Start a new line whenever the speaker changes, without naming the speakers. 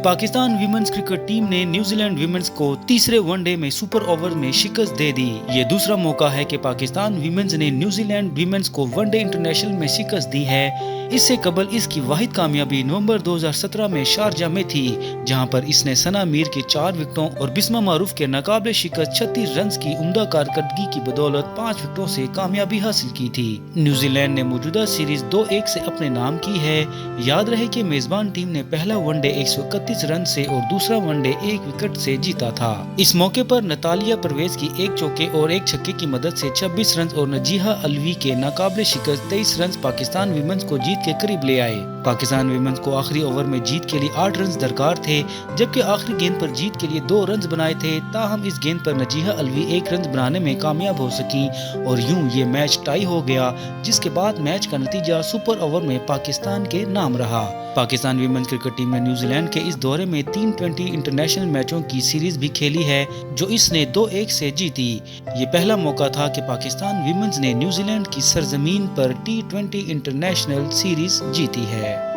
Pakistan women's cricket team ने New Zealand women's को तीसरे वनडे में सुपर ओवर में शिकस्त दे दी। ये दूसरा मौका है कि पाकिस्तान विमेंस ने न्यूजीलैंड विमेंस को वनडे इंटरनेशनल में शिकस्त दी है। इससे कबल इसकी वाहिद कामयाबी नवंबर 2017 में शारजा में थी, जहां पर इसने सना मीर के 4 विकेटों और बिस्मा मारूफ के नाकाबिले शिकस्त 36 रन की उम्दा कारकर्दगी की बदौलत 5 विकेटों से कामयाबी हासिल की थी। न्यूजीलैंड ने मौजूदा सीरीज 2-1 से अपने नाम की है। याद रहे कि मेजबान टीम ने पहला वनडे 131 रन से और दूसरा वनडे 1 विकेट से जीता था। इस मौके पर नतालिया परवेज की 1 चौके और 1 छक्के की मदद से 26 रन और नजीहा अलवी के नाकाबिले शिकस्त 23 रन पाकिस्तान विमेंस को जीत के करीब ले आए। पाकिस्तान विमेंस को आखिरी ओवर में जीत के लिए 8 रन दरकार थे, जबकि आखिरी गेंद पर जीत के लिए 2 रन बनाए थे। ताहम इस गेंद पर नजीहा अलवी 1 रन बनाने में कामयाब हो सकी और यूं ये मैच टाई हो गया, जिसके बाद मैच का नतीजा सुपर ओवर में पाकिस्तान के नाम रहा। पाकिस्तान विमेंस क्रिकेट टीम ने न्यूजीलैंड के इस दौरे में 3 20 इंटरनेशनल मैचों की सीरीज भी खेली है, जो इसने 2-1 से जीती। ये पहला मौका था कि पाकिस्तान विमेंस ने न्यूजीलैंड की सरजमीन पर T20 इंटरनेशनल सीरीज जीती है।